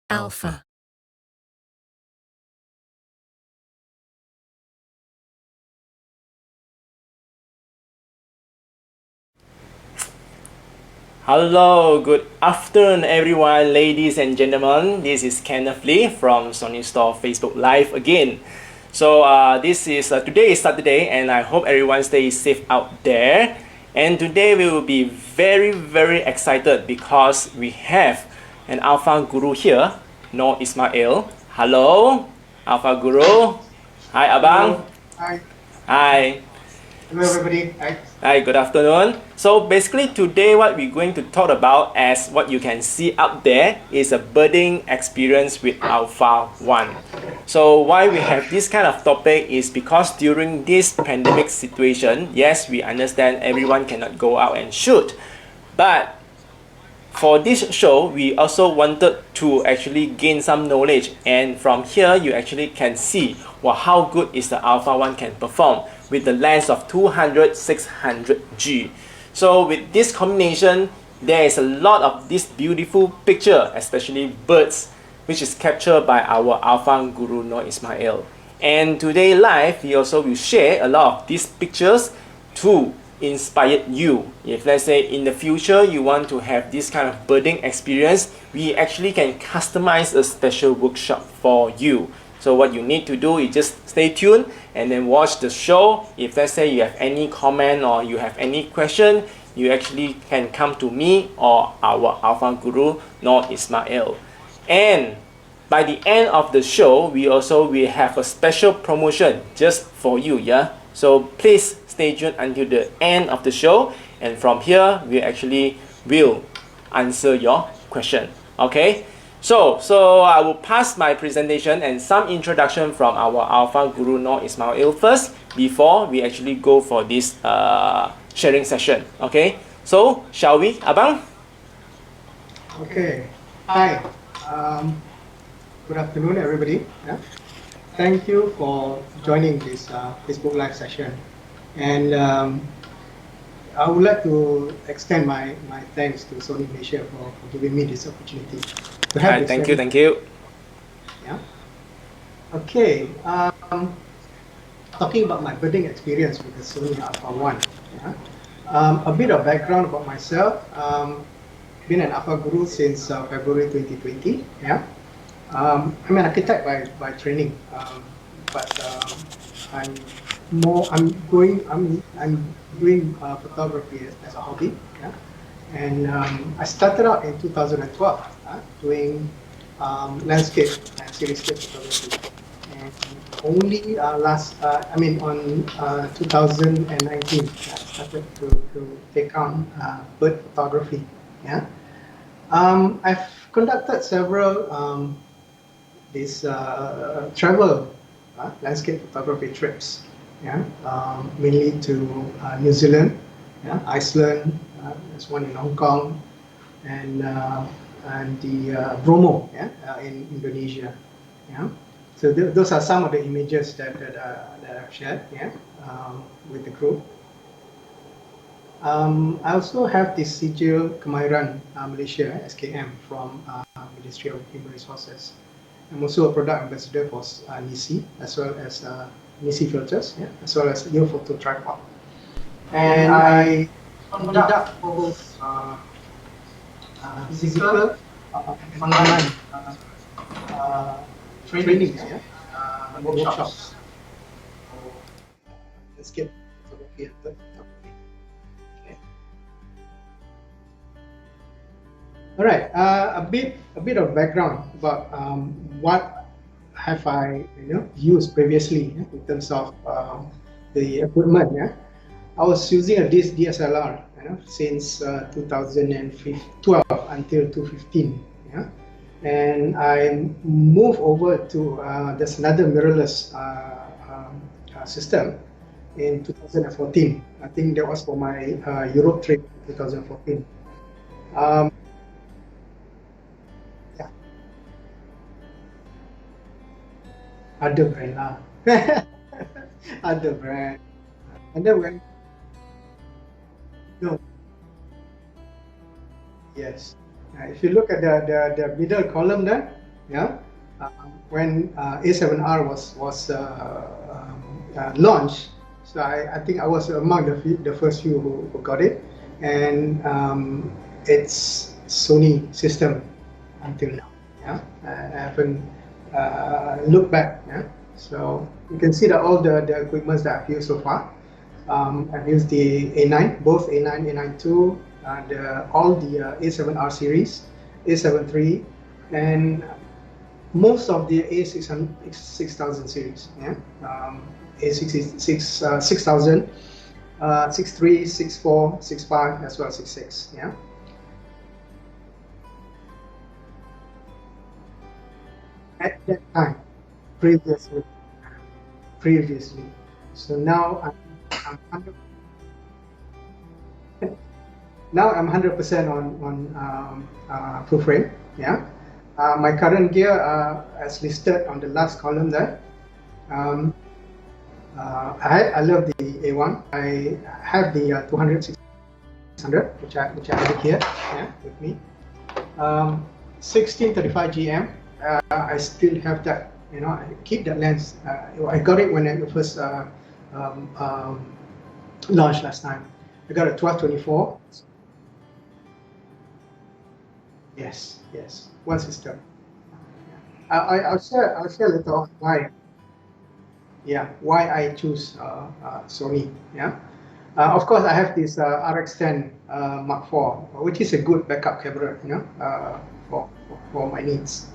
Alpha. Hello, good afternoon everyone, ladies and gentlemen. This is Kenneth Lee from SONY Store Facebook Live again. This is today is Saturday, and I hope everyone stays safe out there. And today we will be very excited because we have an Alpha Guru here, Nur Ismail. Hello, Alpha Guru. Hi, Abang. Hello. Hi. Hi. Hello, everybody. Hi. Hi, good afternoon. So basically today what we're going to talk about, as what you can see up there, is a birding experience with Alpha 1. So why we have this kind of topic is because during this pandemic situation, yes, we understand everyone cannot go out and shoot, but for this show, we also wanted to actually gain some knowledge, and from here you actually can see how good is the Alpha 1 can perform with the lens of 200-600G. So with this combination, there is a lot of this beautiful picture, especially birds, which is captured by our Alpha Guru Nur Ismail. And today live, we also will share a lot of these pictures to inspire you. If let's say in the future you want to have this kind of birding experience, we actually can customize a special workshop for you. So what you need to do is just stay tuned and then watch the show. If let's say you have any comment or you have any question, you actually can come to me or our Alpha Guru Nur Ismail. And by the end of the show, we also will have a special promotion just for you, yeah? So please stay tuned until the end of the show, and from here we actually will answer your question. Okay? So I will pass my presentation and some introduction from our Alpha Guru Nur Ismail first before we actually go for this sharing session. Okay? So shall we, Abang? Okay. Hi. Good afternoon, everybody. Yeah. Thank you for joining this Facebook Live session. And I would like to extend my thanks to Sony Malaysia for giving me this opportunity to have this. Thank you. Yeah. Okay. Talking about my birding experience with the Sony Alpha 1. Yeah. A bit of background about myself. Been an Alpha Guru since February 2020. Yeah. I'm an architect by training, but I'm doing photography as a hobby. Yeah. And I started out in 2012 doing landscape and cityscape photography. And only on 2019, I started to take on bird photography. Yeah. I've conducted several travel landscape photography trips. Yeah. Mainly to New Zealand, yeah, Iceland. There's one in Hong Kong, and the Bromo, yeah, in Indonesia. Yeah. So those are some of the images that I've shared, yeah, with the group. I also have the Sigil Kemahiran Malaysia SKM from Ministry of Human Resources. I'm also a product ambassador for NISI, as well as NISI filters, yeah, as well as New Photo Tripod. And I conduct both physical and online trainings, yeah, workshops. Let's get photography. Okay. All right. A bit of background about what have I used previously, yeah, in terms of the equipment. Yeah, I was using a DSLR, since 2012 until 2015. Yeah, and I moved over to there's another mirrorless system in 2014. I think that was for my Europe trip in 2014. Yeah, other brand lah. Other brand. And then when no, yes. If you look at the middle column there, Yeah, when A7R was launched, so I think I was among the first few who got it, and it's Sony system until now. Yeah, I haven't looked back. Yeah, so you can see that all the equipments that I've used so far. I've used the A9, both A9, A9 II, all the A7R series, A7 III, and most of the A6000 series. Yeah, A66, 6000, 63, 64, 65, as well as 66. Yeah. At that time, previously. So now I'm 100% on full frame. Yeah. My current gear, as listed on the last column there. I love the A1. I have the 200, 600, which I have here, yeah, with me. 1635 GM. I still have that. You know, I keep that lens. I got it when I first launched last time. I got a 1224. Yes, one system. I'll share later on why. Yeah, why I choose Sony. Yeah, of course I have this RX10 Mark IV, which is a good backup camera. You know, for my needs.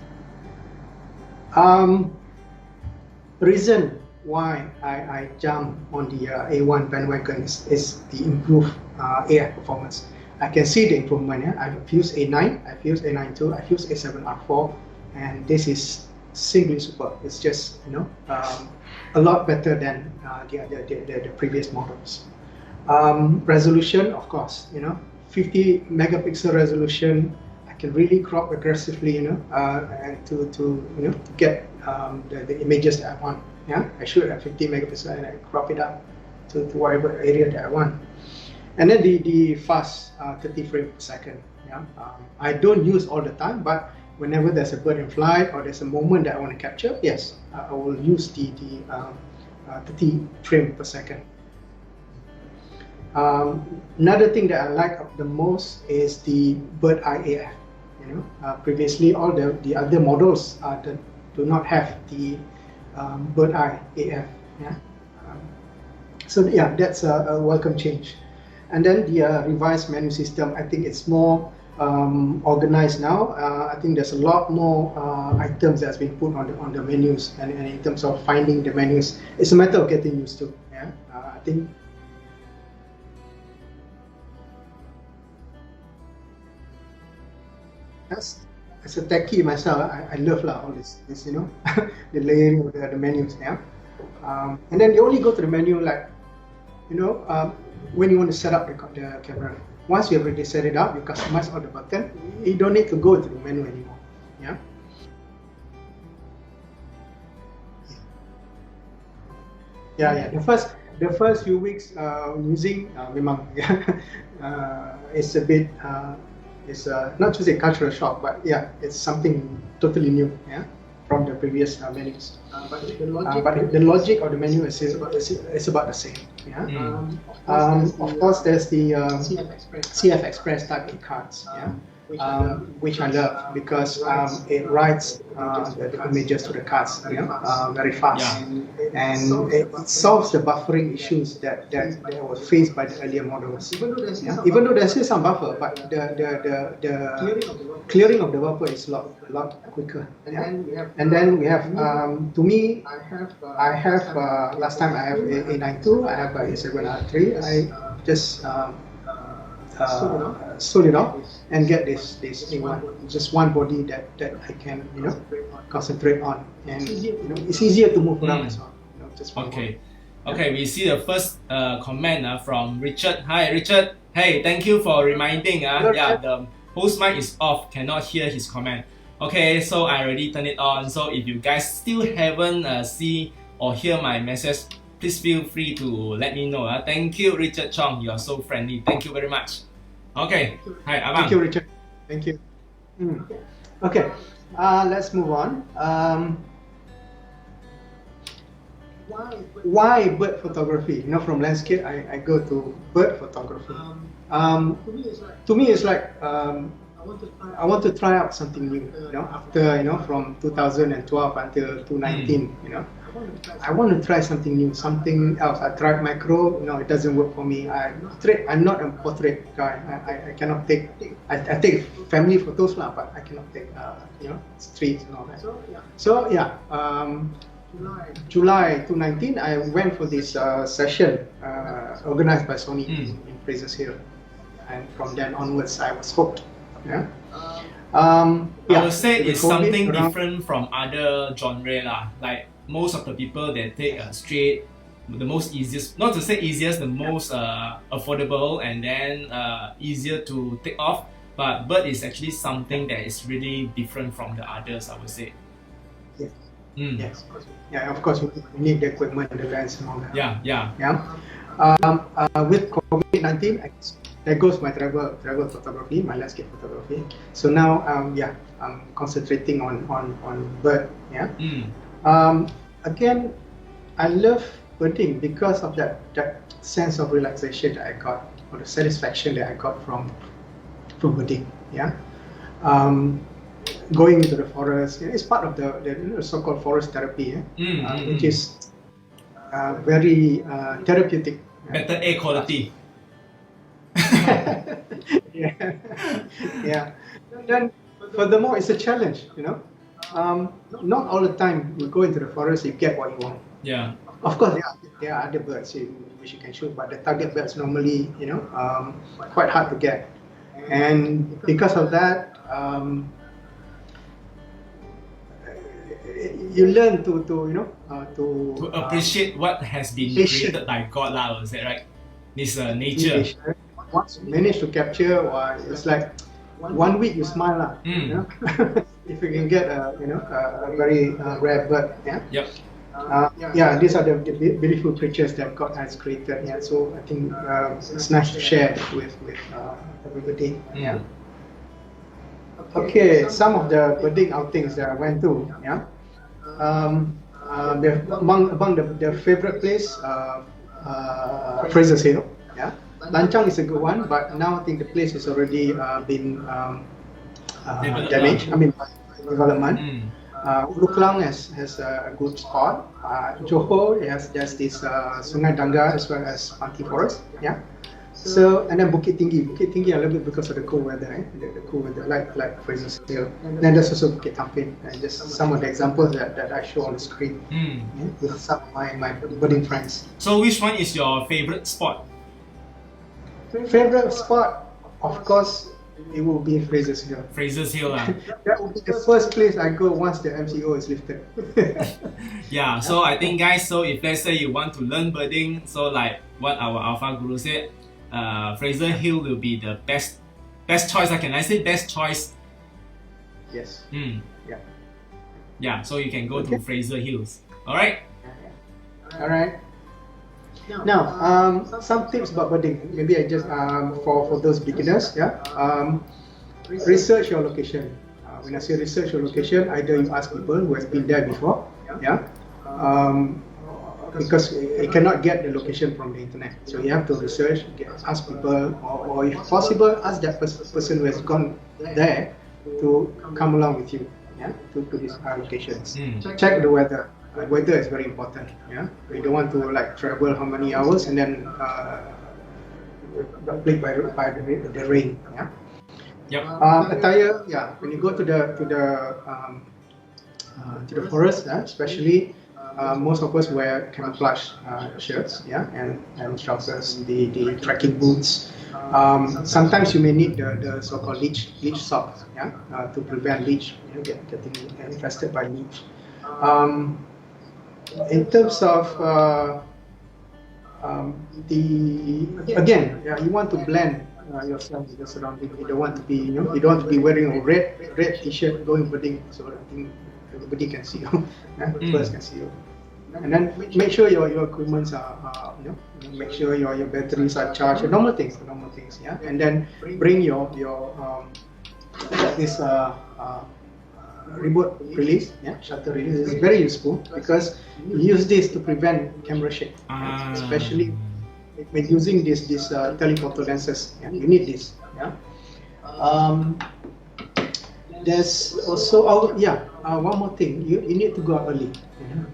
Reason why I jump on the A1 bandwagon is the improved AF performance. I can see the improvement. Yeah? I've used A9, I've used A9 II, I've used A7R4, and this is simply super. It's just, you know, a lot better than the previous models. Resolution, of course, you know, 50 megapixel resolution. I can really crop aggressively, you know, and to you know, to get the images that I want. Yeah, I shoot at 50 megapixel and I crop it up to whatever area that I want. And then the fast 30 frames per second. Yeah, I don't use all the time, but whenever there's a bird in flight or there's a moment that I want to capture, yes, I will use the 30 frames per second. Another thing that I like the most is the bird eye AF. You know, previously all the other models do not have the bird eye AF. Yeah. So yeah, that's a welcome change. And then the revised menu system, I think it's more organized now. I think there's a lot more items that's been put on the menus, and in terms of finding the menus, it's a matter of getting used to. Yeah, I think. As a techie myself, I love all this you know, the layering of the menus. Yeah, and then you only go to the menu like, you know, when you want to set up the camera. Once you have already set it up, you customize all the button. You don't need to go to the menu anymore. Yeah. Yeah. The first few weeks using memang it's a bit it's not just a cultural shock, but yeah, it's something totally new. Yeah, from the previous menus. But the logic of the menu is about the same. Yeah. Of course, there's the CF Express type key cards. Yeah. Which I love because it writes the images to the cards, you know, very fast, and it solves the buffering issues that were faced by the earlier models. Yeah? Even though there's still some buffer, but the clearing of the buffer is a lot quicker. Yeah? And then we have, to me, I have last time I have A9 II, I have A7R3. I just sold it off and get this A1, just one body that I can, you know, concentrate on, and you know, it's easier to move around as well. You know, just one okay. body. Okay, we see the first comment from Richard. Hi Richard. Hey, thank you for reminding. Yeah, the host mic is off, cannot hear his comment. Okay, so I already turned it on. So if you guys still haven't see or hear my message, please feel free to let me know. Thank you, Richard Chong. You are so friendly. Thank you very much. Okay. Hi, Abang. Thank you, Richard. Thank you. Okay. Let's move on. Why bird photography? From landscape, I go to bird photography. To me, it's like I want to try out something new. After from 2012 until 2019, I want to try something new, something else. I tried macro, it doesn't work for me. I'm not a portrait guy. I cannot take. I take family photos lah, but I cannot take streets and all that. So yeah. July 2019, I went for this session organized by Sony in Fraser's Hill, and from then onwards, I was hooked. Yeah. I would say it's something different from other genre lah. Like most of the people that take a straight, the most easiest, not to say easiest, the most affordable, and then easier to take off. But bird is actually something that is really different from the others, I would say. Yes. Yes. Yeah, of course, you need the equipment, the lens, and all that. Yeah. With COVID-19, there goes my travel photography, my landscape photography. So now, I'm concentrating on bird. Yeah. Again, I love birding because of that sense of relaxation that I got, or the satisfaction that I got from birding. Yeah. Going into the forest, it's part of the so-called forest therapy, which is very therapeutic. Better air quality. Yeah. And then, furthermore, it's a challenge. Not all the time you go into the forest, you get what you want. Yeah. Of course, there are other birds which you can shoot, but the target birds normally, quite hard to get. And because of that, you learn to appreciate what has been created by God lah, was that right? This nature. Once you manage to capture, it's like 1 week you smile lah. If you can get a very rare bird. Yeah. These are the beautiful creatures that God has created. Yeah, so I think it's nice to share with everybody. Yeah. Okay, some of the birding outings that I went to. Yeah. Among the favorite place, Fraser's Hill. Yeah. Lanchang is a good one, but now I think the place has already been damaged. I mean, development. Ulu Klang has a good spot. Johor there's this Sungai Dangga as well as Monkey Forest. Yeah. So, and then Bukit Tinggi a little bit because of the cool weather, the cool weather, like Fraser's Hill. Then there's also Bukit Tampin, and just some of the examples that I show on the screen with some of my birding friends. So, which one is your favorite spot? Favorite spot, of course, it will be Fraser's Hill. Fraser's Hill lah. That will be the first place I go once the MCO is lifted. Yeah, so I think guys, so if let's say you want to learn birding, so like what our Alpha Guru said, Fraser Hill will be the best choice. Can I say best choice? Yes. Yeah, so you can go to Fraser Hills. Alright? Alright. Now, some tips about birding. Maybe I just for those beginners. Yeah. Research your location. When I say research your location, either you ask people who has been there before. Yeah. Because you cannot get the location from the internet, so you have to research, ask people, or if possible, ask that person who has gone there to come along with you. Yeah. To these locations. Check the weather. Weather is very important. Yeah, you don't want to like travel how many hours and then plagued by the rain. Yeah. Yep. Attire. Yeah, when you go to the forest, especially most of us wear camouflage shirts. Yeah, and trousers, the trekking boots. Sometimes you may need the so-called leech socks. Yeah, to prevent leech getting infested by leech. In terms of you want to blend yourself with the surrounding. You don't want to be, wearing a red T-shirt going birding, so I think everybody can see you. Birds can see you. And then make sure your equipments are, make sure your batteries are charged. The normal things, yeah. And then bring your this remote release, shutter release is very useful because you use this to prevent camera shake, especially when using this telephoto lenses. You need this. There's also one more thing. You need to go out early.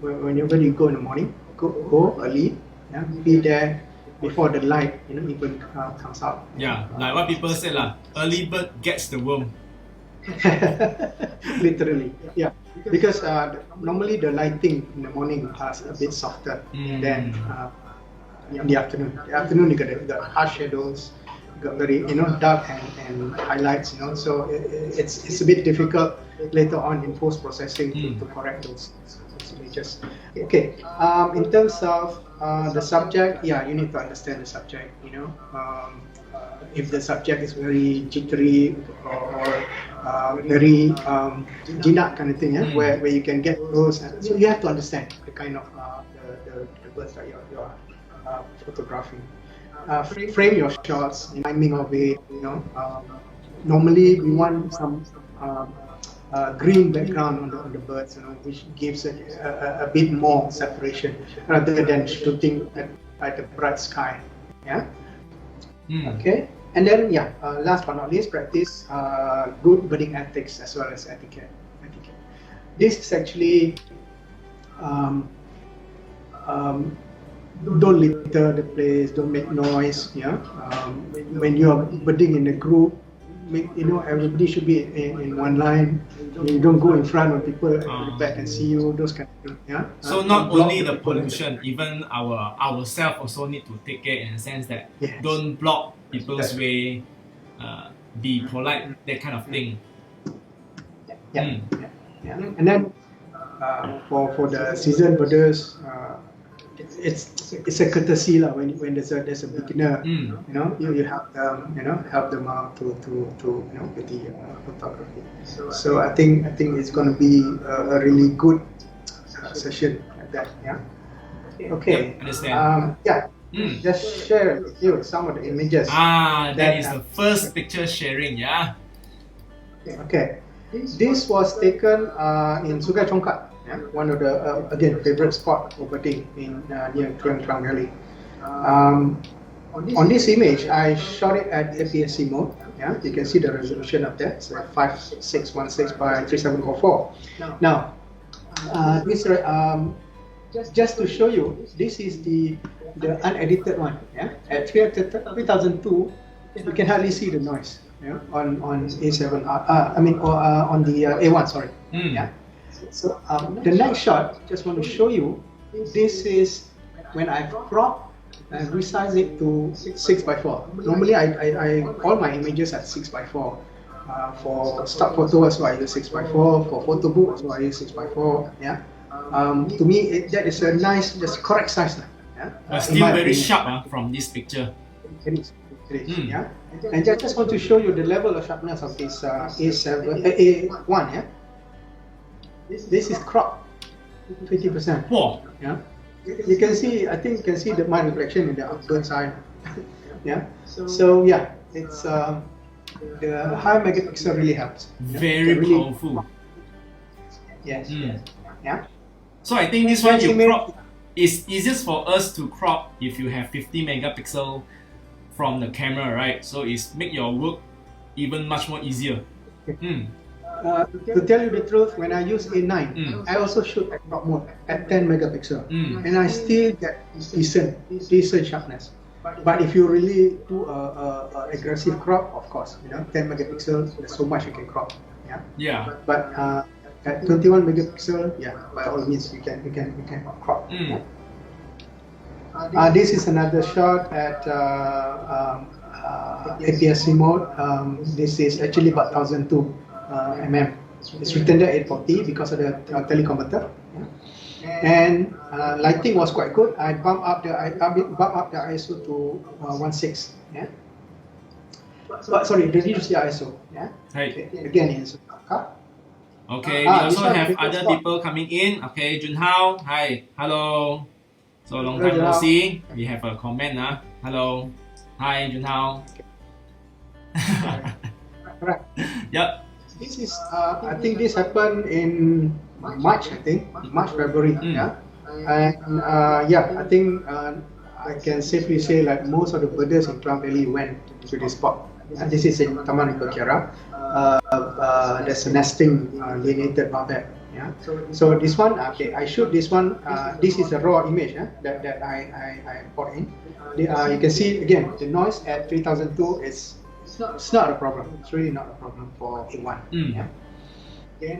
Whenever you go in the morning, go early. Be there before the light even comes out. Like what people say early bird gets the worm. Literally, because normally the lighting in the morning is a bit softer than in the afternoon. The afternoon you got harsh shadows, got very dark and highlights. So it's a bit difficult later on in post processing to correct those images. Okay, in terms of the subject, you need to understand the subject. If the subject is very jittery or very jinak kind of thing, where you can get those, so you have to understand the kind of the birds that you're photographing. Frame your shots, timing of it. Normally we want some green background on the birds, which gives it a bit more separation rather than shooting at the bright sky. Okay, and then last but not least, practice good birding ethics as well as etiquette. This is actually don't litter the place, don't make noise. When you are birding in a group, everybody should be in one line. You don't go in front when people at the back can see you. Those kind of things. So not only the pollution, even ourselves also need to take care in the sense that don't block people's way, be polite, that kind of thing. And then for the seasoned birders, it's a courtesy when there's a beginner. You help them out to with the photography. So I think it's going to be a really good session like that. Okay. Understand. Just share with you some of the images. That is the first picture sharing. Okay. This was taken in Sungai Chongkat. One of the again favorite spot for birding in near Klang Valley. On this image, I shot it at APS-C mode. You can see the resolution up there. It's 5616 by 3744. Now, this just to show you, this is the unedited one. At 3002, you can hardly see the noise. On A7, on the A1. Sorry. So the next shot, just want to show you, this is when I crop and resize it to 6x4. Normally I all my images at 6x4. For stock photo as well I use 6x4. For photo book as well I use 6x4. To me that is a nice, just correct size. But still very sharp from this picture. It is. And just want to show you the level of sharpness of this A1. This is cropped 20%. Wow. You can see, I think you can see my reflection in the bird's eye. So it's the high megapixel really helps. Very powerful. Yes. So I think this one you crop is easiest for us to crop if you have 50 megapixel from the camera, right? So it's make your work even much more easier. To tell you the truth, when I use A9, I also shoot at crop mode at 10 megapixel, and I still get decent sharpness. But if you really do a aggressive crop, of course, 10 megapixel, there's so much you can crop. But at 21 megapixel, by all means, you can crop. This is another shot at APS-C mode. This is actually about 1002 mm. It's written there 840 because of the teleconverter. And lighting was quite good. I bumped up the ISO to 1.6. But sorry, reduce the ISO. Okay. Again, it's okay. We also have other people coming in. Okay, Junhao. Hi. Hello. So long time no see. We have a comment. Hello. Hi, Junhao. Right. Yep. this is I think this happened in March. I think March, February. Yeah, and yeah, I think I can safely say like most of the birders in Klang Valley went to this spot. This is in Taman Rimba Kiara. There's a nesting lineated barbet. Yeah. So this one, okay, I shoot this one. This is a raw image that I brought in. You can see again the noise at 3002 is it's not a problem. It's really not a problem for A1. Yeah.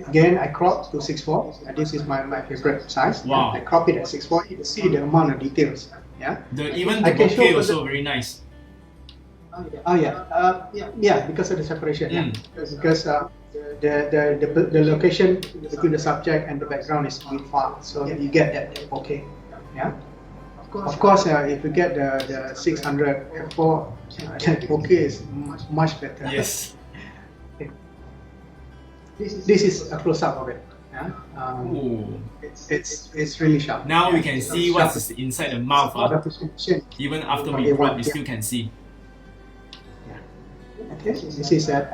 Again, I cropped to 6:4. And this is my favorite size. Wow. I crop it at 6:4. You can see the amount of details. Yeah. Even the bouquet also very nice. Oh yeah, yeah, because of the separation. Yeah, because the location between the subject and the background is really far, so you get that bokeh. Yeah. Of course, if you get the 600 f4, that bokeh is much better. Yes. This is a close up of it. Yeah. It's really sharp. Now we can see what's inside the mouth. Even after we crop, we still can see. Okay, this is at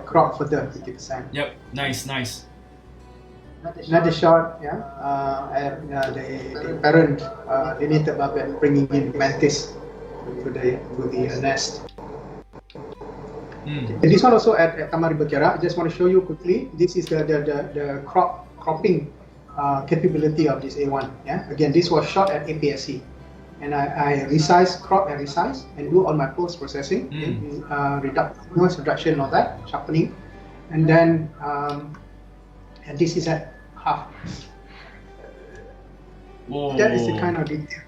crop further 50%. Yep, nice. Another shot, yeah, at the parent lineated barbet bringing in mantis to the nest. This one also at Taman Rimba Kiara. I just want to show you quickly. This is the cropping capability of this A1. Yeah, again, this was shot at APS-C. And I crop and resize, and do all my post processing, noise reduction, all that, sharpening, and then and this is at half. Whoa. That is the kind of detail,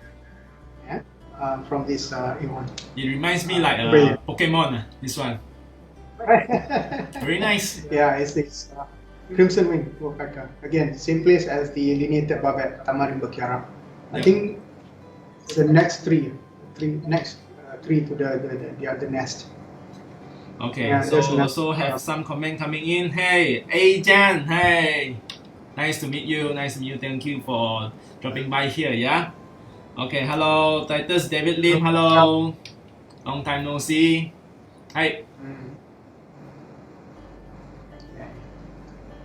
yeah, from this A1. It reminds me like Pokemon. This one. Very nice. Yeah, it's Crimson Wing woodpecker. Again, same place as the lineated barbet Taman Rimba Kiara. I think. The next three to the other nest. Okay, yeah, so also have some comment coming in. Hey, Ajan, hey, nice to meet you. Thank you for dropping by here. Yeah. Okay, hello, Titus David Lim. Hello, long time no see. Hi.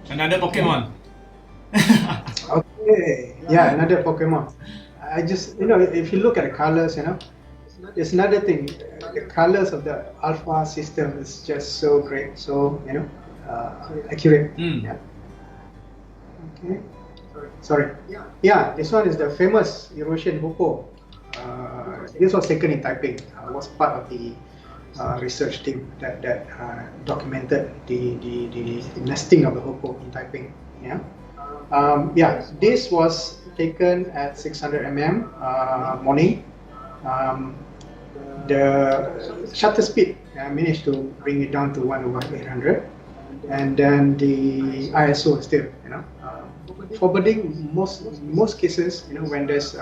Another Pokemon. Okay, yeah, another Pokemon. I just, if you look at the colors, there's another thing. The colors of the Alpha system is just so great, so accurate. Yeah. Okay. Sorry. Yeah, this one is the famous Eurasian hoopoe. This was taken in Taiping. I was part of the research team that documented the nesting of the hoopoe in Taiping. Yeah. Yeah, this was taken at 600 mm morning. The shutter speed, I managed to bring it down to 1/800, and then the ISO still, for birding, most cases, when there's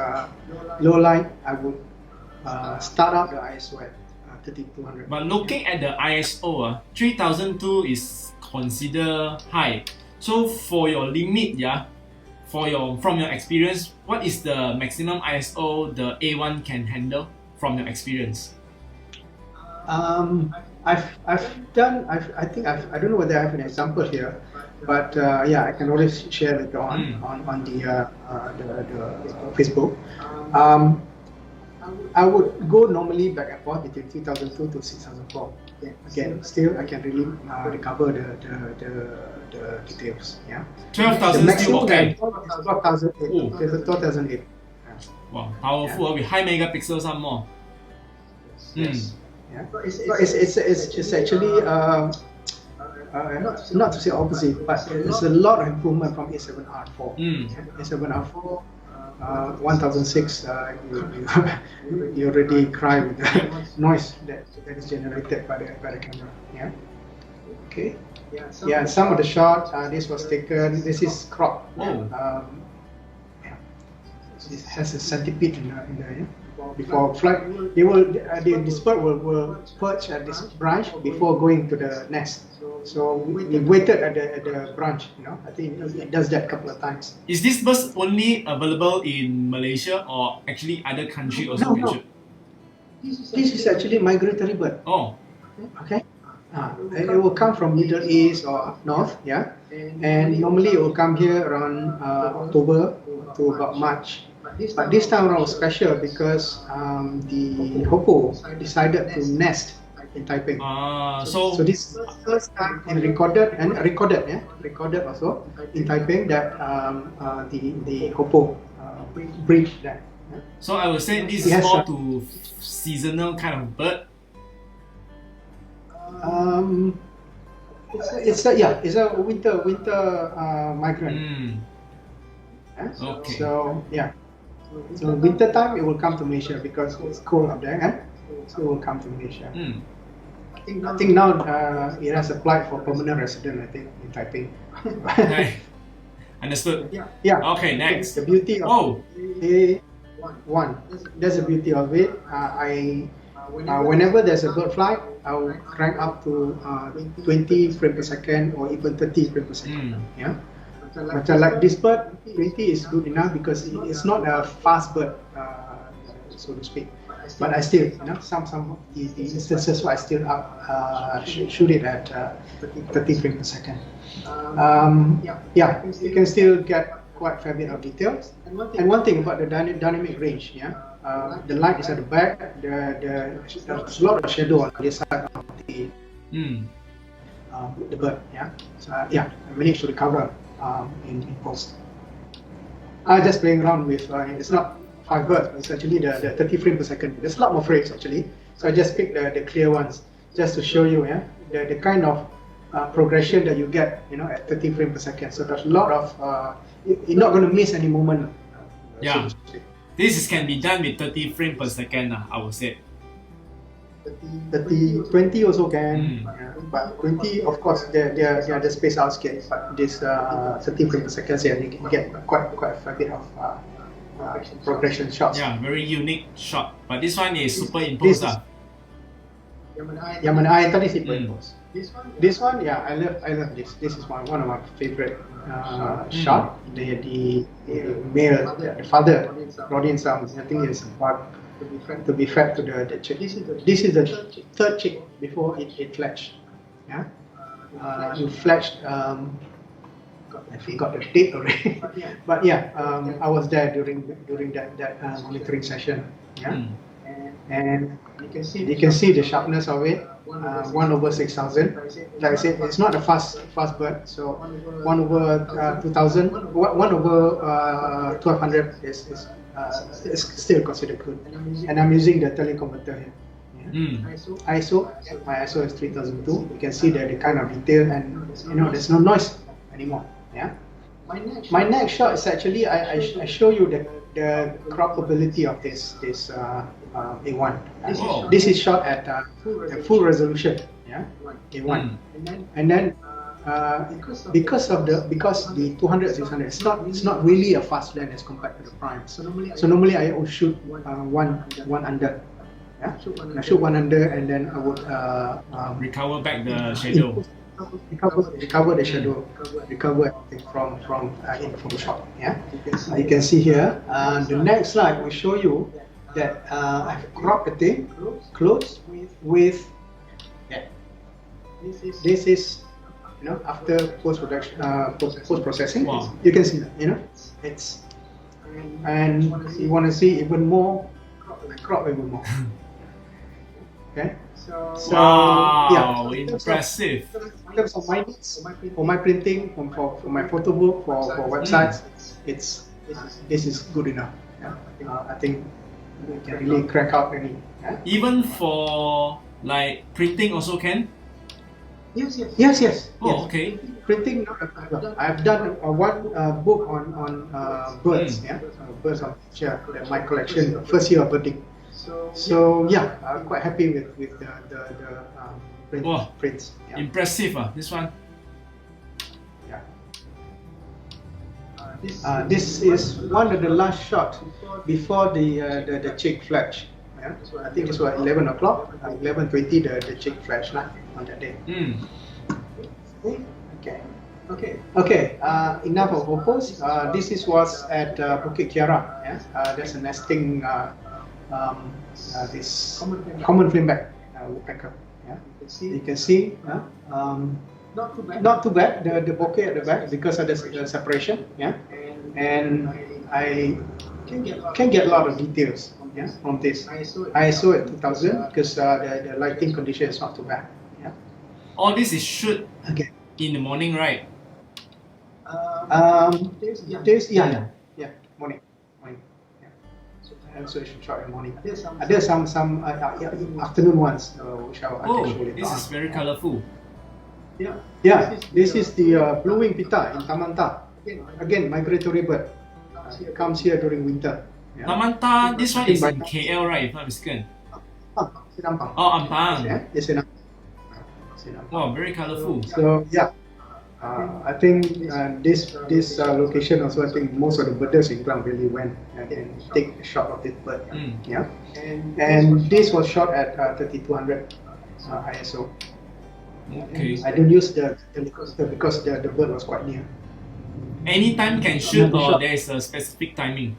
low light, I would start out the ISO at 3200. But looking at the ISO, 3002 is considered high. So for your limit, from your experience, what is the maximum ISO the A1 can handle from your experience? I've done. I think I don't know whether I have an example here, but yeah, I can always share later on the Facebook. I would go normally back and forth between 3002 to 6004. Yeah, again, still I can really recover the details. Yeah. 12,000 still okay. 12,008. There's a 12,008. Wow, powerful with high megapixels some more. Yes. Yeah. It's actually not to say opposite, but it's a lot of improvement from A7R4. A7R4. 1006, you already cry with the noise that is generated by the camera. Yeah. Okay. Yeah. Some of the shots. This was taken. This is crop. Yeah. It has a centipede in the before flight. This bird will perch at this branch before going to the nest. So we waited at the branch. I think it does that a couple of times. Is this bird only available in Malaysia or actually other country also? No. This is actually migratory bird. Oh. Okay. It will come from Middle East or up north, yeah. And normally it will come here around October to about March. But this time around was special because the Hoppo decided to nest in Taipei. So this is the first time and recorded also in Taipei that the Hoppo breed that. So I would say this is more to seasonal kind of bird. It's a winter migrant. Okay. So yeah, so winter time it will come to Malaysia because it's cold up there, so it will come to Malaysia. I think now it has applied for permanent resident. I think in Taipei. Okay. Understood. Yeah. Okay. Next. The beauty of A1. That's the beauty of it. Whenever there's a bird flight, I'll crank up to 20 frames per second or even 30 frames per second. Yeah. But like this bird, 20 is good enough because it's not a fast bird, so to speak. But I still, some of the instances where I still shoot it at 30 frames per second. Yeah, you can still get quite a fair bit of details. And one thing about the dynamic range, the light is at the back. There's a lot of shadow on the side of the bird. Yeah, so I managed to recover in post. I just playing around with. It's not 5 birds, but it's actually the 30 frames per second. There's a lot more frames actually. So I just picked the clear ones just to show you, the kind of progression that you get, at 30 frames per second. So there's a lot of. You're not going to miss any moment. Yeah. This can be done with 30 frames per second, I would say. 20 also can, but 20, of course, they're the space out scale. But this 30 frames per second, you can get quite a fair bit of progression shots. Yeah, very unique shot. But this one is superimposed. Yang mana I tadi superimposed. This one, I love this. This is one of my favorite shot. The male, the father, Rodin Sounds. I think it's about to be fed to the chick. This is the third chick before it fledged. Yeah, it fledged. I forgot the date already. But I was there during that monitoring session. Yeah. And you can see the sharpness of it. 1/6000. Like I said, it's not a fast bird. So 1/2000, 1/1200 is still considered good. And I'm using the teleconverter here. ISO, my ISO is 3002. You can see the kind of detail, and there's no noise anymore. Yeah. My next shot is actually I show you the croppability of this A1. This is shot at full resolution. Yeah, A1. And then because the 200-600, it's not really a fast lens as compared to the prime. So normally I would shoot one under. Yeah, I shoot one under, and then I would recover back the shadow. Recover the shadow, recover everything from the shot. Yeah, you can see here. The next slide will show you that I've cropped the thing close with. This is after post processing. Wow. You can see that it's, and you want to see even more, crop even more. Okay. So wow, impressive. In terms of my needs, for my printing, for my photo book, for websites, this is good enough. Yeah? I think we can really crack out any. Yeah? Even for like printing also can? Yes. Oh, okay. Printing, I've done one book on birds. Birds of my collection, first year of birding. So I'm quite happy with the prints. Yeah. Impressive, this one. Yeah. This is one of the last shots before the chick fledged. Yeah. So I think this was 11 o'clock, 11:20. The chick fledged on that day. Okay. Enough of Hoppos. This was at Bukit Kiara. Yeah. There's a nesting. This common flameback woodpecker. Yeah, you can see. Not too bad. The bokeh at the back because of the separation. Yeah, and I can get a lot of details. Yeah, from this. ISO at 2000 because the lighting condition is not too bad. Yeah. All this is shoot Okay. in the morning, right? Yeah, morning. Yeah. So it's shot in the morning. There's some afternoon ones which I can show later This on. is very colorful. Yeah, this is the blue wing pita in Tamanta. Again, migratory bird. It comes here during winter. Yeah. Lamanta, this one is in KL, right? If I'm not mistaken. Sinampang. Oh, Ampang. Yeah, it's in Wow, very colorful. So yeah, I think this location also, I think most of the birders in ground really went and take a shot of this bird. Yeah, and this was shot at 3200 ISO. Okay. I don't use the helicopter because the bird was quite near. Anytime can shoot, or there is a specific timing?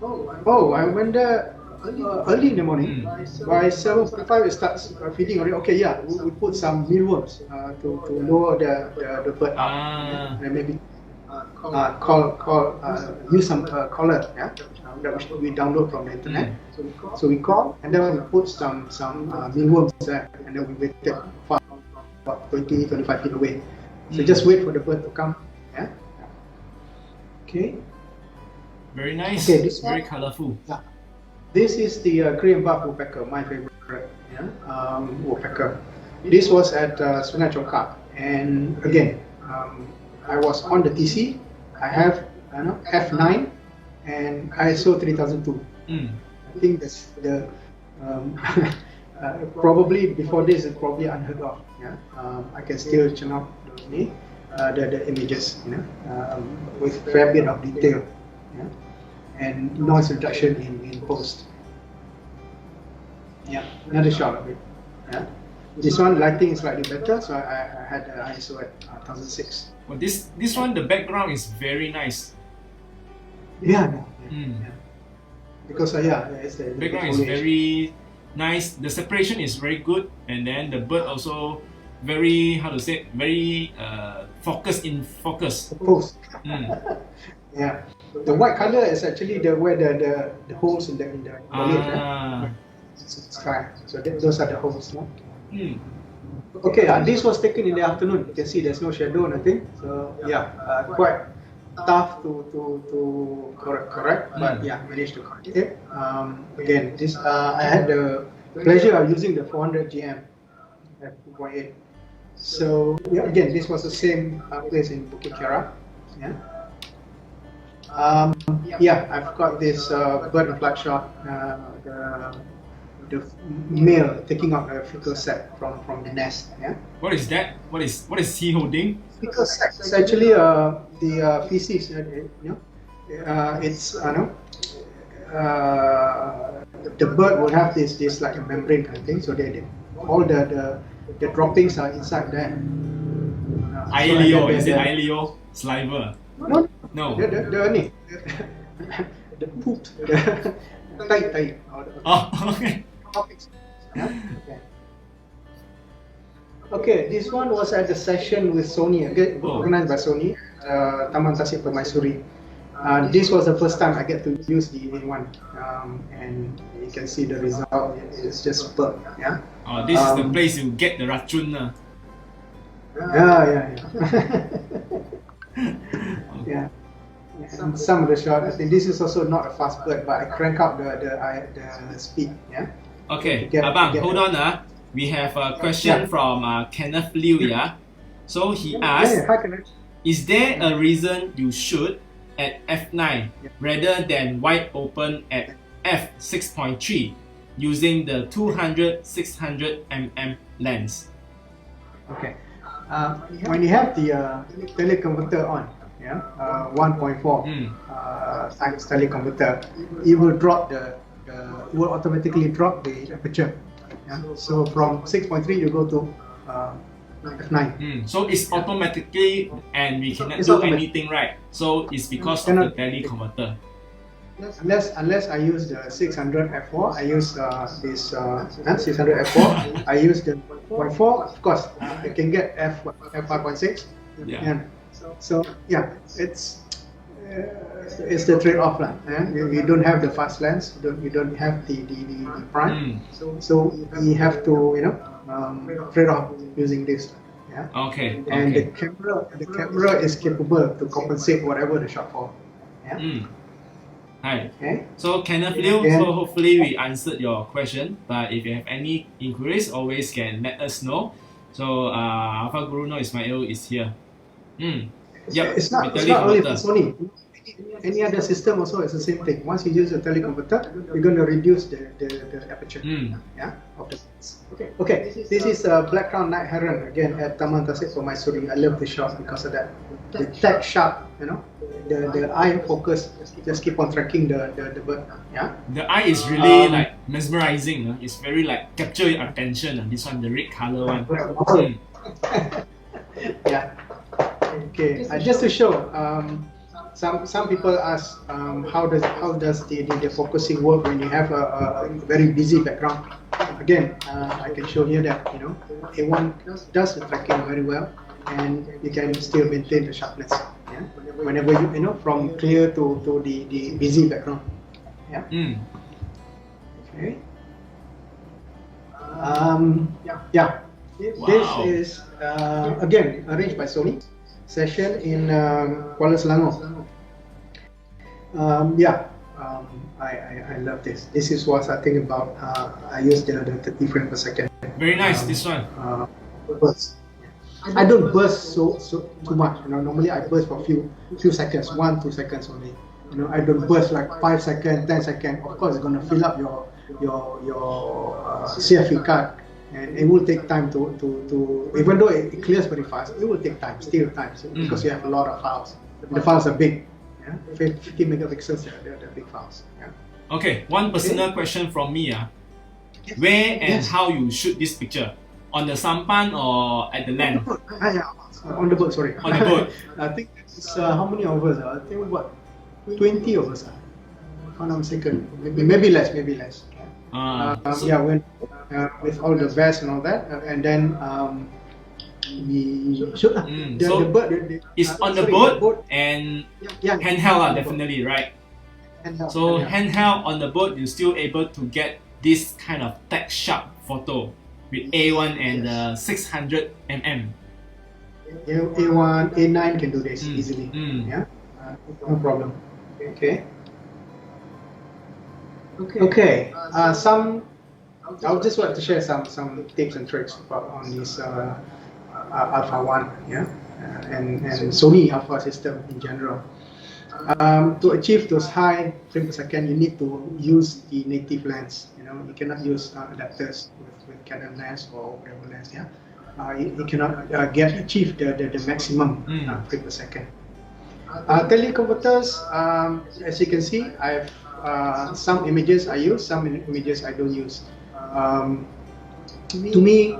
Oh, I went there early in the morning. By 7:45 it starts feeding already. Okay, yeah, we put some mealworms to lower the bird up. And maybe use some collar, yeah, that we download from the internet. So we call and then we put some mealworms there, and then we waited for about 20-25 feet away. So just wait for the bird to come. Yeah. Okay. Very nice. Okay, this very one, colorful. Yeah. This is the grey and buff woodpecker, my favorite. Yeah. Woodpecker. This was at Sungai Chongkak, and again, I was on the TC. I have F9 and ISO 3002. I think that's the probably before this is probably unheard of. Yeah, I can still churn out the images, with a fair bit of detail, yeah, and noise reduction in post. Yeah, another shot of it. Yeah, this one lighting is slightly better, so I had the ISO at 1006. Well, this one, the background is very nice. Yeah. Because it's the background is very nice. The separation is very good, and then the bird also very very focused in focus. Post. Yeah, the white color is actually where the holes in the foliage. Sky. So those are the holes. No? Okay, this was taken in the afternoon. You can see there's no shadow, nothing. So yeah, quite tough to correct, but yeah, managed to correct it. Again, this I had the pleasure of using the 400 GM at 2.8. So yeah, again, this was the same place in Bukit Kiara. Yeah, I've got this bird and flight shot. The male taking out a fecal sac from the nest. Yeah. What is that? What is he holding? Fecal sac. It's actually the feces. It's the bird will have this like a membrane kind of thing. So all the droppings are inside there. Ileo, is it Ileo saliva? No. No. The poop. Tai. Oh, okay. Yeah? Okay, this one was at the session with Sony, organized by Sony, Taman Tasik Permaisuri. This was the first time I get to use the A1, and you can see the result. It's just superb. Yeah. Oh, this is the place you get the racun. Yeah. Yeah. And some of the shots, I think this is also not a fast bird, but I crank up the speed. Yeah. Okay, Abang, hold on. We have a question from Kenneth Lee. Yeah. So he asked, is there a reason you shoot at f9 rather than wide open at f6.3 using the 200-600 mm lens? Okay. When you have the teleconverter on, 1.4 times teleconverter, it will drop it will automatically drop the aperture. Yeah? So from 6.3 you go to f9. So it's automatically, and we cannot do anything, right? So it's because of the teleconverter. unless I use the 600 f4, I use this 600 f4. I use the 1.4. Of course, I can get f5.6. Yeah. And so yeah, it's the trade-off lah. You don't have the fast lens. You don't have the prime. So we have to trade off using this. Yeah. Okay. And okay. the camera is capable to compensate whatever the shortfall. Yeah. Hi. Okay. So Kenneth Lee, so hopefully we answered your question. But if you have any inquiries, always can let us know. So Alpha Guru Nur Ismail is here. Yep. It's not only for Sony. Any other system also is the same thing. Once you use a teleconverter, you're going to reduce the aperture. Yeah. Of the lens. Okay. This is a Black Crown Night Heron again at Taman Tasik Permaisuri. I love the shot because of that. The tech sharp, the eye focus just keep on tracking the bird. Yeah. The eye is really like mesmerizing. It's very like capture your attention. This one, the red color one. Yeah. Okay. Just to show. Some people ask how does the focusing work when you have a very busy background. Again, I can show here that A1 does the tracking very well, and you can still maintain the sharpness. Yeah? Whenever you from clear to the busy background. Yeah. Okay. Yeah. Wow. This is again arranged by Sony. Session in Kuala Selangor. I love this. This is what I think about. I use the 30 frames per second. Very nice. This one. Burst. I don't burst so too much. Normally I burst for few seconds, 1-2 seconds only. I don't burst like 5 seconds, 10 seconds. Of course, it's gonna fill up your CFE card. And it will take time to even though it clears very fast, it will take time, still time, because you have a lot of files. The files are big, 50 megapixels, they're big files. Yeah. Okay, one personal question from me. Where and how you shoot this picture? On the sampan or at the land? On the boat, sorry. On the boat. I think it's how many of us? I think what 20 of us. If I'm not mistaken, maybe less. When with all the vests and all that, and then we shoot. So the bird it's on the boat and handheld, definitely, right? So handheld on the boat, you're still able to get this kind of tech sharp photo with A1 and 600 mm. A1, A9 can do this easily. Yeah, no problem. Okay. I would just like to share some tips and tricks on this Alpha 1, and Sony Alpha system in general. To achieve those high frames per second, you need to use the native lens. You cannot use adapters with Canon lens or whatever lens. You cannot achieve the maximum frame per second. Teleconverters, as you can see, I've some images I use, some images I don't use. To me,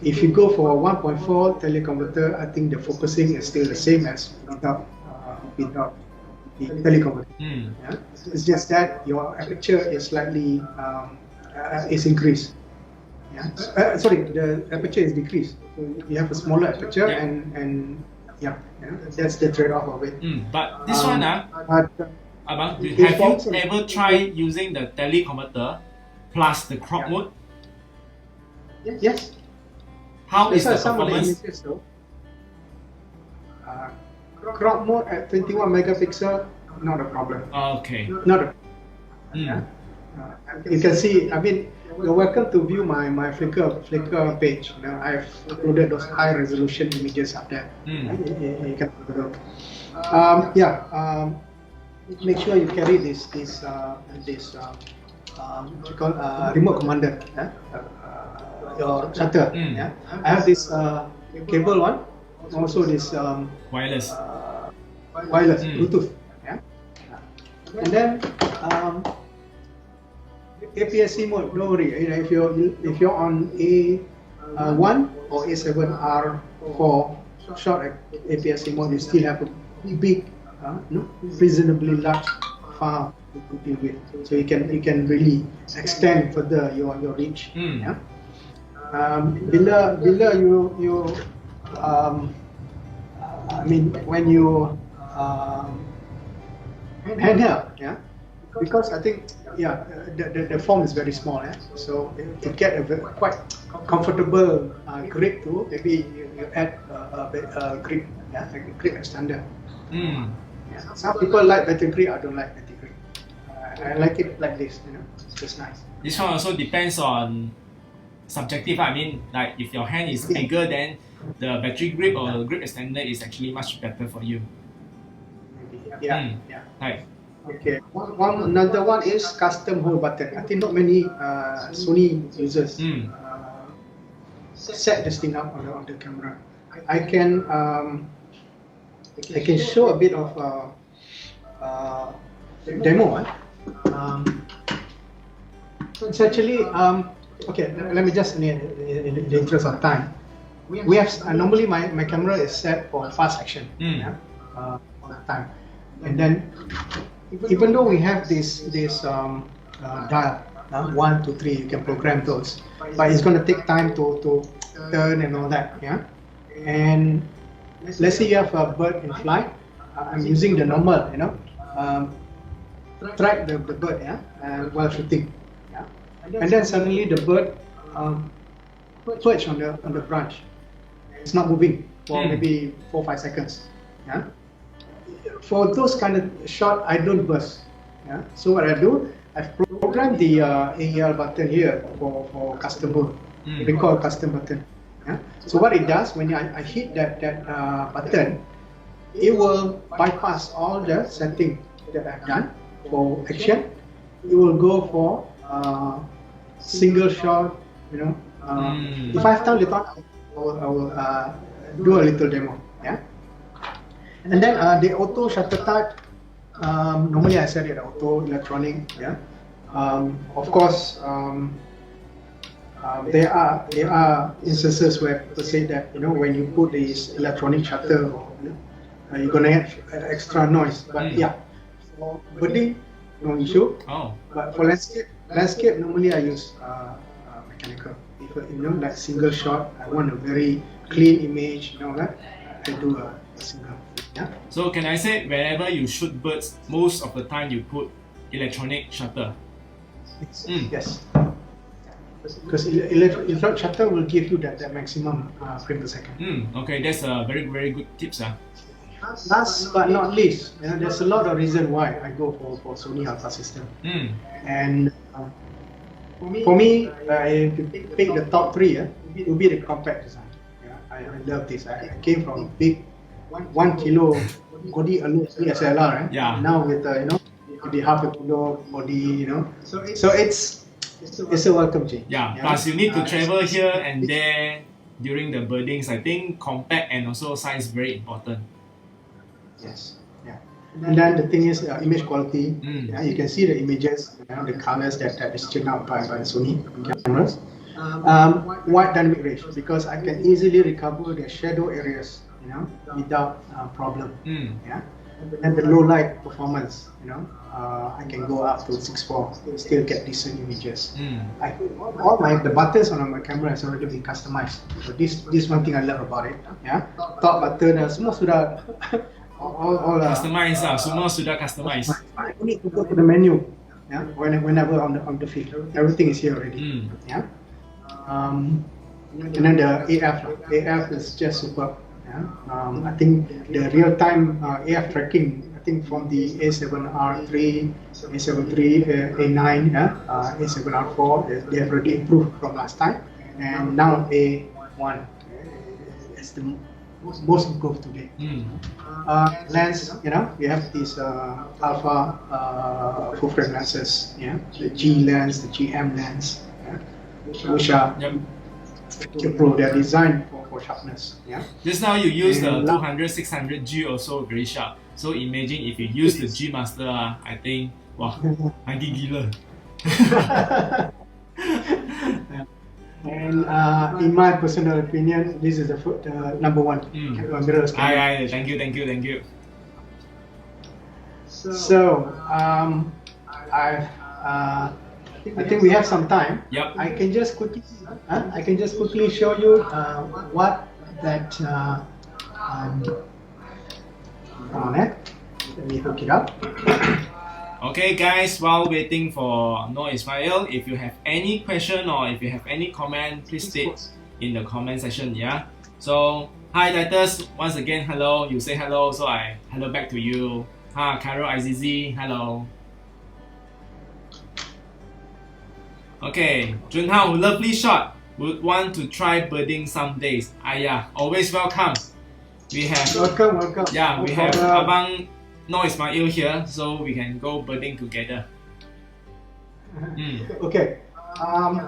if you go for a 1.4 teleconverter, I think the focusing is still the same as without the teleconverter. It's just that your aperture is slightly is increased. The aperture is decreased. So you have a smaller aperture, and that's the trade-off of it. But this one, have you ever tried using the teleconverter plus the crop mode? Yes. How is the some performance? of the images, though. Crop mode at 21 megapixel, not a problem. Okay. Not a problem. You can see, you're welcome to view my Flickr page. I've uploaded those high resolution images up there. You can have a look. Make sure you carry this what you call remote commander. Your shutter. I have this cable one, also this Wireless. Bluetooth. And then APS-C mode. Don't worry. If you're on A1 or A7R4 short APS-C mode, you still have a big reasonably large file to deal with. So you can really extend further your reach. Yeah. Bila you I mean when you handheld, yeah, because I think the form is very small, yeah. So to get a quite comfortable grip to, maybe you add a grip, yeah, like a grip extender. Yeah. Some people like better grip, I don't like better grip. I like it like this, you know, it's just nice. This one also depends on subjective. I mean, like if your hand is bigger, then the battery grip or the grip extender is actually much better for you. Yeah. Right. Okay. Another one is custom hold button. I think not many Sony users set this thing up on the camera. I can show a bit of demo. So it's actually okay. Let me just, in the interest of time, we have normally my camera is set for fast action, all the time, and then even though we have this dial 1 to 3, you can program those, but it's going to take time to turn and all that, yeah. And let's say you have a bird in flight. I'm using the normal, track the bird, yeah, while shooting, yeah. And then suddenly the bird perch on the branch. It's not moving for maybe 4-5 seconds, yeah. For those kind of shot, I don't burst, yeah. So what I do, I've programmed the AEL button here for custom hold. We call it custom button. Yeah? So what it does, when I hit that button, it will bypass all the setting that I've done for action. It will go for single shot, If I have time later, I will do a little demo. Yeah. And then the auto shutter type, normally I set it auto, electronic. Yeah. Of course, there are instances where people say that when you put this electronic shutter, you're gonna have extra noise. But yeah, for birding, no issue. But for landscape normally I use mechanical. If like single shot, I want a very clean image, that I do a single. Yeah. So can I say whenever you shoot birds, most of the time you put electronic shutter? Yes. Because electronic shutter will give you that maximum frame per second. Okay, that's a very, very good tips. Last but not least, there's a lot of reason why I go for Sony Alpha system. And for me, if you pick the top 3, it will be the compact design. Yeah, I love this. I came from big 1 kilo body alone DSLR. Yeah. Now with the half a kilo body, So it's a welcome change. Yeah. Plus you need to travel here and there during the birdings. I think compact and also size very important. Yes. Yeah. And then the thing is image quality. Yeah, you can see the images, the colors that is churned out by Sony cameras. Wide dynamic range, because I can easily recover the shadow areas, without problem. Yeah. And the low light performance, I can go up to 6:4, still get decent images. All the buttons on my camera has already been customized. So this one thing I love about it. Yeah. Top button semua sudah all customized. Semua sudah customized. I don't need to go to the menu. Yeah. Whenever on the field, everything is here already. Yeah. And then the AF is just superb. Yeah. I think the real-time AF tracking, I think from the A7R3, A7III, A9, A7R4, they have already improved from last time, and now A1 is the most improved today. Lens, we have these Alpha full frame lenses, the G lens, the GM lens, which are Pro. They are designed for sharpness. Yeah. Just now you use the 200-600 G also very sharp. So imagine if you use the G Master, I think, wah, lagi gila. And in my personal opinion, this is the number one mirror scanner. Thank you. So I think we have some time. Yep. I can just quickly show you what that. Come on, let me hook it up. Okay guys, while waiting for Nur Ismail, if you have any question or if you have any comment, please state in the comment section, yeah? So, hi Titus, once again, hello, you say hello, so I hello back to you. Hi, Carol IZZ, hello. Okay, Junhao, lovely shot. Would want to try birding some days. Yeah, always welcome. We have Welcome. yeah, we have Abang Nur Ismail here, so we can go birding together. Okay.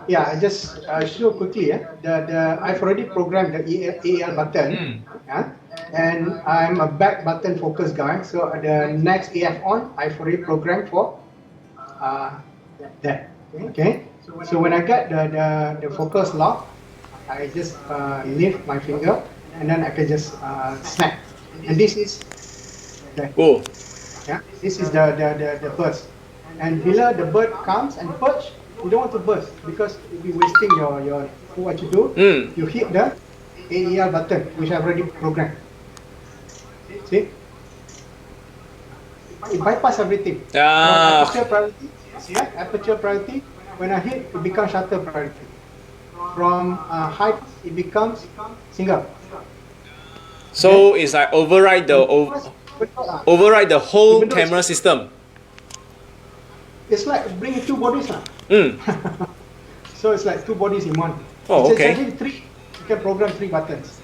Yeah, I just show quickly. I've already programmed the AL button. Yeah, and I'm a back button focus guy. So the next AF on, I've already programmed for that. Okay. So when I get the focus lock, I just lift my finger, and then I can just snap. And this is Oh. yeah, this is the burst. And bila the bird comes and perch, you don't want to burst because you'll be wasting your what you do. You hit the AEL button, which I've already programmed. See? It bypass everything. Aperture priority. See, aperture priority. When I hit, it becomes shutter priority. From height, it becomes single. So it's like override the whole camera system. It's like bringing two bodies. So it's like two bodies in one. Oh, It's okay. actually three. You can program 3 buttons.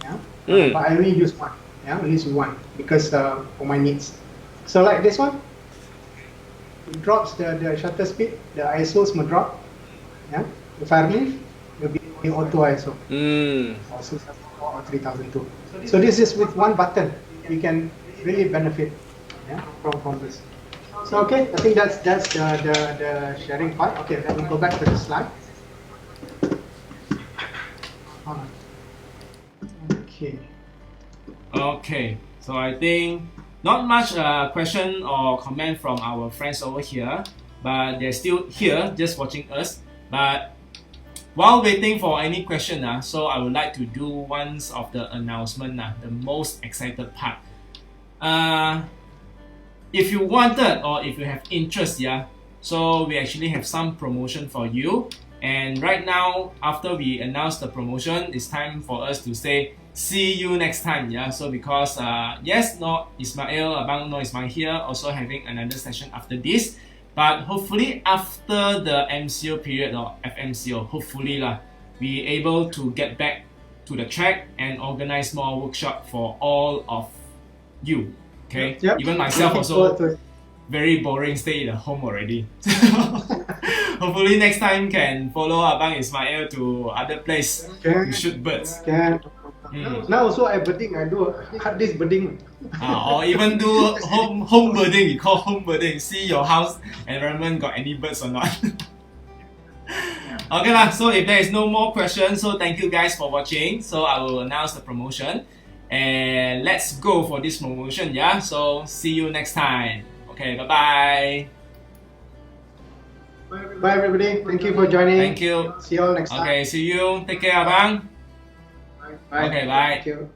Yeah. But I only use one. Yeah, only use one because for my needs. So like this one, it drops the shutter speed. The ISO will drop. Yeah. If I relieve, it will be auto ISO. Or 3002. So this is with one button. You can really benefit, yeah, from this. So okay, I think that's the sharing part. Okay, let me go back to the slide. Okay. Okay, so I think not much question or comment from our friends over here, but they're still here just watching us. But while waiting for any question, so I would like to do one of the announcement, the most excited part. If you wanted or if you have interest, so we actually have some promotion for you. And right now, after we announce the promotion, it's time for us to say see you next time. So because yes, Nur Ismail, Abang Nur Ismail here, also having another session after this. But hopefully after the MCO period or FMCO, hopefully we able to get back to the track and organize more workshop for all of you. Okay, Yep. Even myself also very boring, stay at home already. Hopefully next time can follow Abang Ismail to other place to shoot birds. Now also I birding, I do hard disk birding. Or even do home birding, we call home birding. See your house environment got any birds or not. Okay so if there is no more questions, so thank you guys for watching. So I will announce the promotion. And let's go for this promotion, So see you next time. Okay, bye-bye. Bye everybody, thank you for joining. Thank you. See you all next time. Okay, see you. Take care, Abang. Bye. Okay, bye. Thank you.